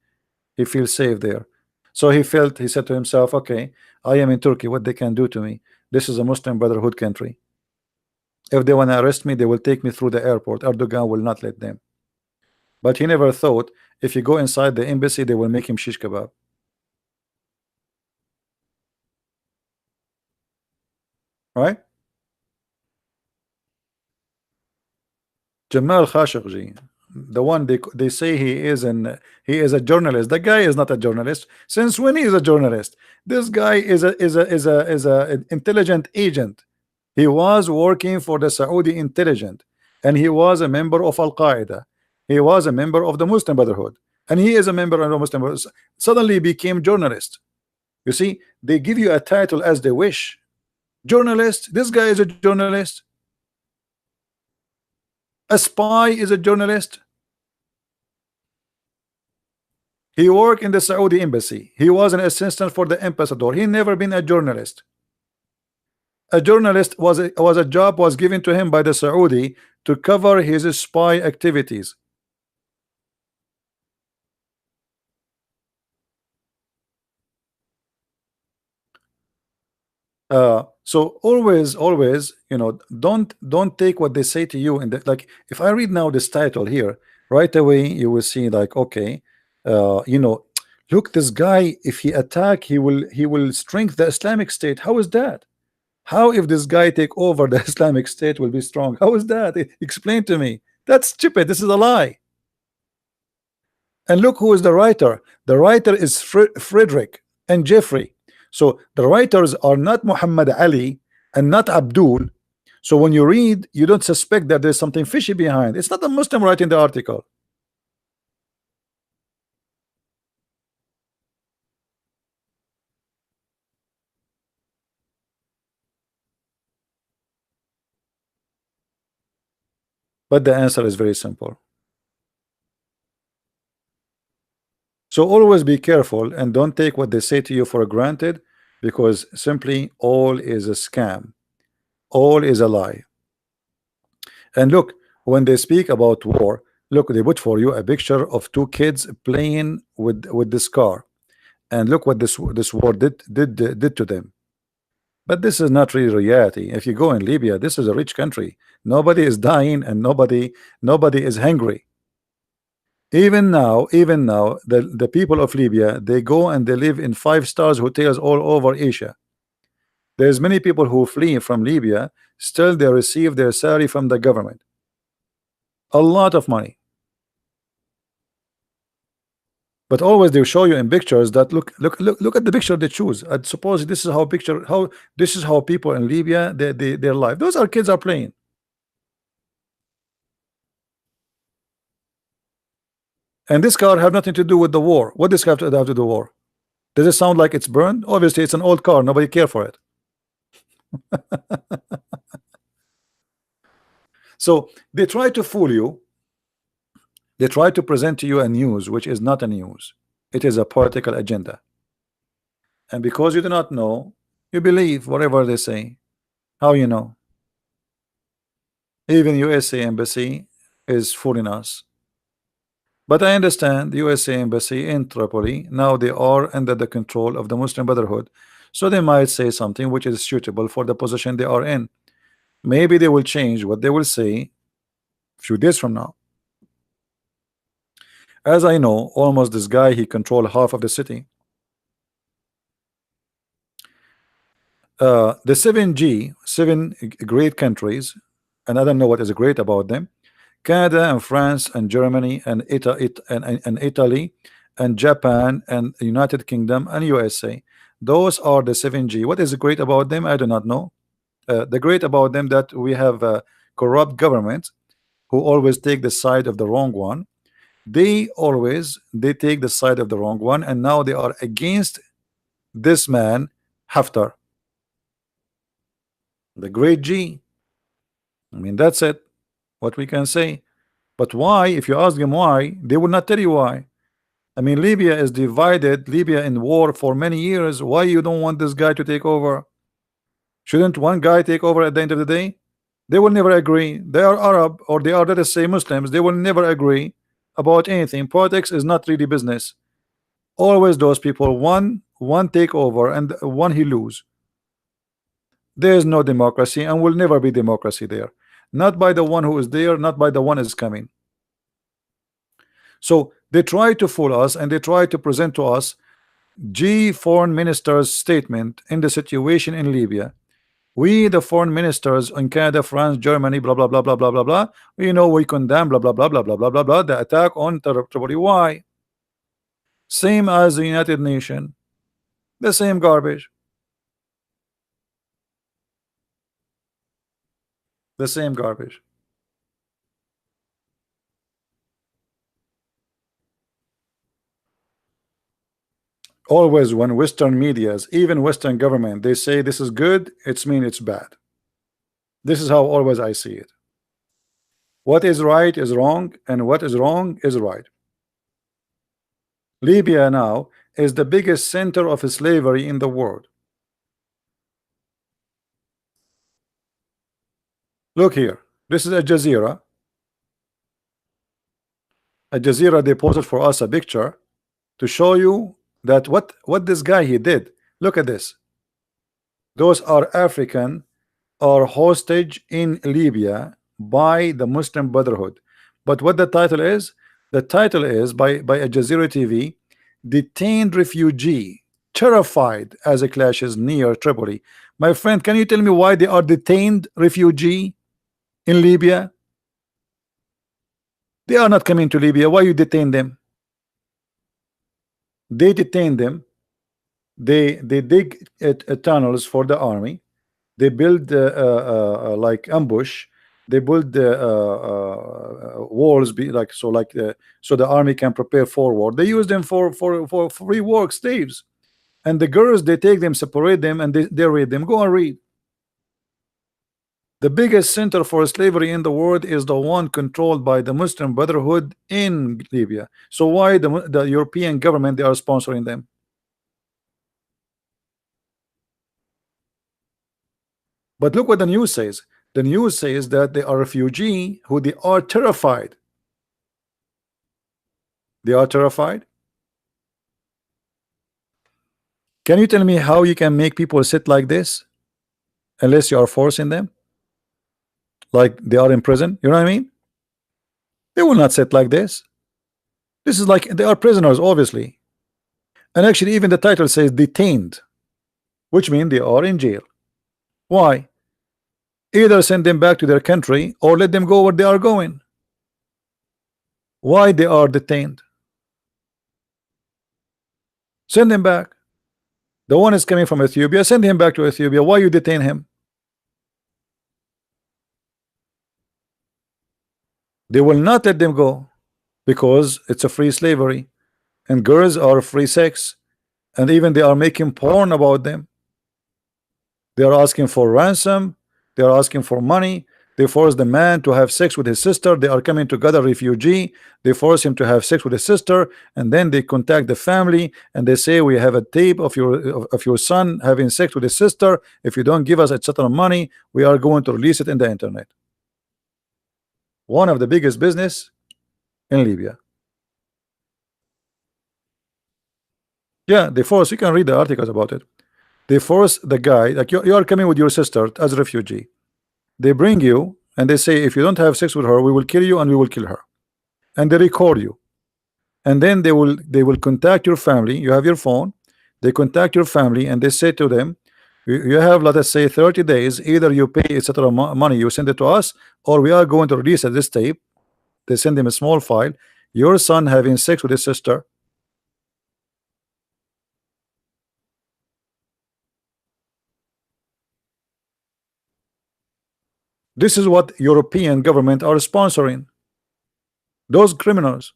He feels safe there. So he said to himself, okay, I am in Turkey. What they can do to me? This is a Muslim Brotherhood country. If they want to arrest me, they will take me through the airport. Erdogan will not let them. But he never thought if you go inside the embassy, they will make him shish kebab. Right? Jamal Khashoggi, the one they say he is a journalist. The guy is not a journalist. Since when he is a journalist? This guy is a intelligent agent. He was working for the Saudi intelligence, and he was a member of Al Qaeda. He was a member of the Muslim Brotherhood, and he is a member of the Muslim Brotherhood. Suddenly became journalist. You see, they give you a title as they wish. Journalist, this guy is a journalist. A spy is a journalist. He worked in the Saudi embassy. He was an assistant for the ambassador. He never been a journalist. A journalist was a job was given to him by the Saudi to cover his spy activities. So always, don't take what they say to you. And like, if I read now this title here, right away you will see like, okay, look, this guy, if he attack, he will strengthen the Islamic State. How is that? How, if this guy take over, the Islamic State will be strong? How is that? Explain to me. That's stupid. This is a lie. And look who is the writer. The writer is Frederick and Jeffrey. So the writers are not Muhammad Ali and not Abdul. So when you read, you don't suspect that there's something fishy behind. It's not a Muslim writing the article. But the answer is very simple. So always be careful and don't take what they say to you for granted, because simply all is a scam. All is a lie. And look, when they speak about war, look, they put for you a picture of two kids playing with this car, and look what this war did to them. But this is not really reality. If you go in Libya, this is a rich country. Nobody is dying and nobody is hungry. Even now, the people of Libya, they go and they live in 5 stars hotels all over Asia. There's many people who flee from Libya, still they receive their salary from the government. A lot of money. But always they show you in pictures that look at the picture they choose. I suppose this is how this is how people in Libya their life. Those are kids are playing. And this car have nothing to do with the war. What does have to do with the war? Does it sound like it's burned? Obviously, it's an old car. Nobody care for it. So they try to fool you. They try to present to you a news which is not a news. It is a political agenda. And because you do not know, you believe whatever they say. How you know? Even USA embassy is fooling us. But I understand the USA embassy in Tripoli, now they are under the control of the Muslim Brotherhood, so they might say something which is suitable for the position they are in. Maybe they will change what they will say a few days from now. As I know, almost this guy, he controlled half of the city. The 7G, seven great countries, and I don't know what is great about them. Canada and France and Germany and Italy and Japan and United Kingdom and USA. Those are the 7G. What is great about them? I do not know. The great about them that we have corrupt government who always take the side of the wrong one. They take the side of the wrong one, and now they are against this man Haftar, the great G. I mean, that's it. What we can say. But why? If you ask them why, they will not tell you why. I mean, Libya is divided, Libya in war for many years. Why you don't want this guy to take over? Shouldn't one guy take over at the end of the day? They will never agree. They are Arab, or they are, let us say, Muslims. They will never agree about anything. Politics is not really business. Always those people, one take over and one he lose. There is no democracy and will never be democracy there. Not by the one who is there, not by the one is coming. So they try to fool us and they try to present to us G foreign minister's statement in the situation in Libya. We, the foreign ministers in Canada, France, Germany, blah blah blah blah blah blah blah, we condemn blah blah blah blah blah blah blah blah the attack on Tripoli. Why? Same as the United Nations, the same garbage, the same garbage. Always when Western medias, even Western government, they say this is good, it's mean it's bad. This is how always I see it. What is right is wrong, and what is wrong is right. Libya now is the biggest center of slavery in the world. Look here. This is Al Jazeera. Al Jazeera, they posted for us a picture to show you that what this guy he did. Look at this. Those are African are hostage in Libya by the Muslim Brotherhood. But what the title is? The title is by Al Jazeera TV, detained refugee terrified as it clashes near Tripoli. My friend, can you tell me why they are detained refugee in Libya? They are not coming to Libya. Why you detain them? They detain them. They dig tunnels for the army. They build like ambush. They build walls, be like so, like so the army can prepare forward. They use them for free work slaves, and the girls they take them, separate them, and they read them. Go and read. The biggest center for slavery in the world is the one controlled by the Muslim Brotherhood in Libya. So why the European government they are sponsoring them? But look what the news says. The news says that they are refugee who they are terrified. They are terrified. Can you tell me how you can make people sit like this unless you are forcing them? Like they are in prison, you know what I mean? They will not sit like this. This is like they are prisoners, obviously. And actually, even the title says detained, which means they are in jail. Why? Either send them back to their country or let them go where they are going. Why they are detained? Send them back. The one is coming from Ethiopia. Send him back to Ethiopia. Why you detain him? They will not let them go because it's a free slavery, and girls are free sex, and even they are making porn about them. They are asking for ransom. They are asking for money. They force the man to have sex with his sister. They are coming together, refugee. They force him to have sex with his sister, and then they contact the family and they say, we have a tape of your son having sex with his sister. If you don't give us a certain money, we are going to release it in the internet. One of the biggest business in Libya. Yeah, they force. You can read the articles about it. They force the guy, like you are coming with your sister as a refugee. They bring you and they say, if you don't have sex with her, we will kill you and we will kill her. And they record you. And then they will contact your family. You have your phone. They contact your family and they say to them, you have, let us say, 30 days. Either you pay etc. money, you send it to us, or we are going to release this tape. They send him a small file. Your son having sex with his sister. This is what European government are sponsoring. Those criminals.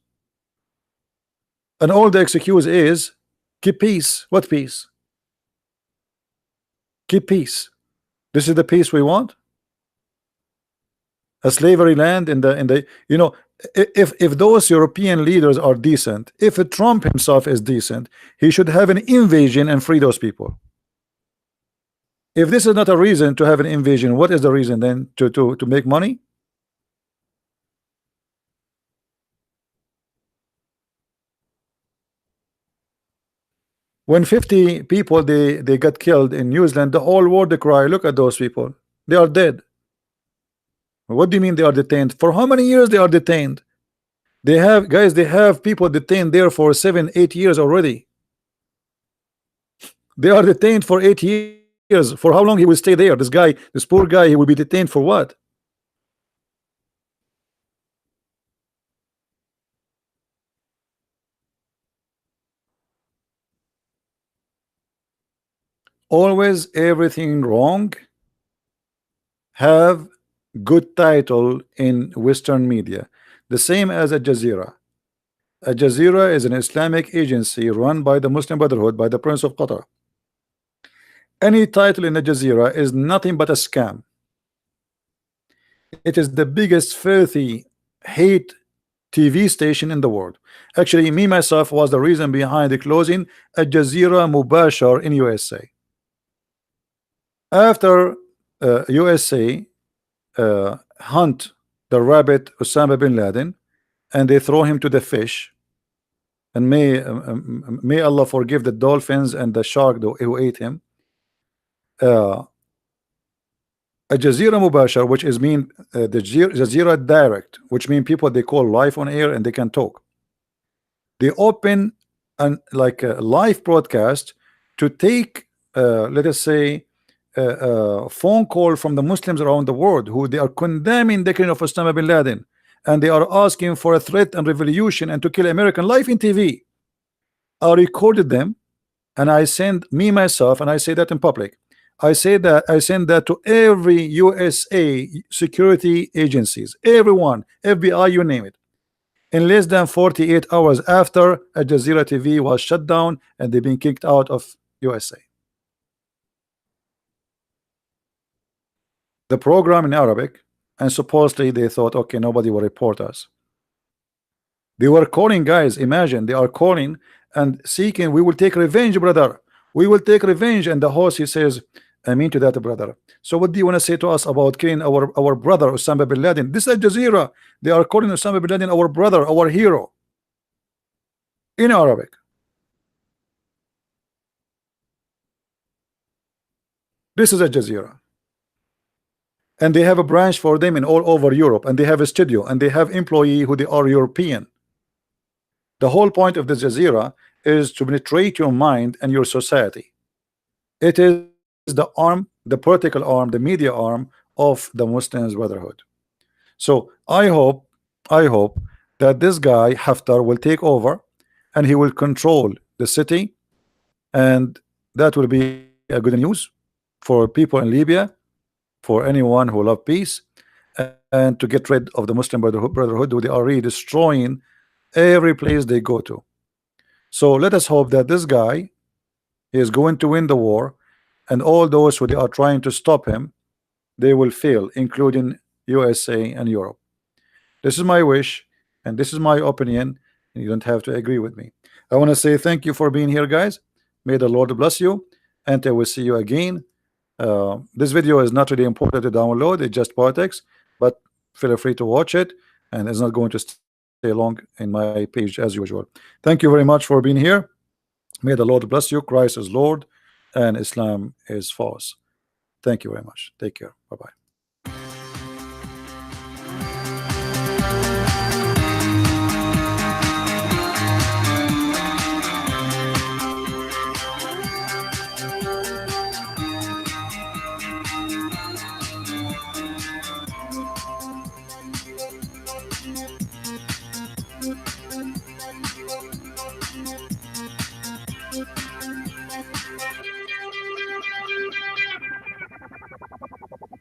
And all the excuse is keep peace. What peace? Keep peace. This is the peace we want. A slavery land in the you know, if those European leaders are decent, if Trump himself is decent, he should have an invasion and free those people. If this is not a reason to have an invasion, what is the reason then to make money? When 50 people they got killed in New Zealand, the whole world they cry, look at those people, they are dead. What do you mean they are detained? For how many years they are detained? They have guys, they have people detained there for 7-8 years already. They are detained for 8 years. For how long he will stay there? This guy, this poor guy, he will be detained for what? Always everything wrong have good title in Western media, the same as Al Jazeera. Al Jazeera is an Islamic agency run by the Muslim Brotherhood by the Prince of Qatar. Any title in Al Jazeera is nothing but a scam. It is the biggest filthy hate TV station in the world. Actually, me myself was the reason behind the closing Al Jazeera Mubashar in USA. After USA hunt the rabbit Osama bin Laden, and they throw him to the fish, and may Allah forgive the dolphins and the shark who ate him. Al Jazeera Mubashar, which is mean the Jazeera Direct, which mean people they call live on air and they can talk. They open like a live broadcast to take let us say a phone call from the Muslims around the world who they are condemning the killing of Osama bin Laden, and they are asking for a threat and revolution and to kill American life in TV. I recorded them and I send me myself, and I say that in public. I send that to every USA security agencies, everyone, FBI, you name it. In less than 48 hours after Al Jazeera TV was shut down and they've been kicked out of USA. The program in Arabic, and supposedly they thought, okay, nobody will report us. They were calling, guys, imagine they are calling and seeking, we will take revenge, brother. We will take revenge. And the host, he says, I mean to that, brother. So what do you want to say to us about killing our brother Osama bin Laden? This is Al Jazeera. They are calling Osama bin Laden our brother, our hero, in Arabic. This is Al Jazeera. And they have a branch for them in all over Europe, and they have a studio, and they have employee who they are European. The whole point of the Jazeera is to penetrate your mind and your society. It is the arm, the political arm, the media arm of the Muslims Brotherhood. So I hope that this guy Haftar will take over and he will control the city, and that will be a good news for people in Libya, for anyone who love peace, and to get rid of the Muslim Brotherhood who they are really destroying every place they go to. So let us hope that this guy is going to win the war, and all those who they are trying to stop him, they will fail, including USA and Europe. This is my wish and this is my opinion, and you don't have to agree with me. I want to say thank you for being here, guys. May the Lord bless you, and I will see you again. This video is not really important to download, it's just politics, but feel free to watch it, and it's not going to stay long in my page as usual. Thank you very much for being here. May the Lord bless you. Christ is Lord and Islam is false. Thank you very much. Take care. Bye-bye.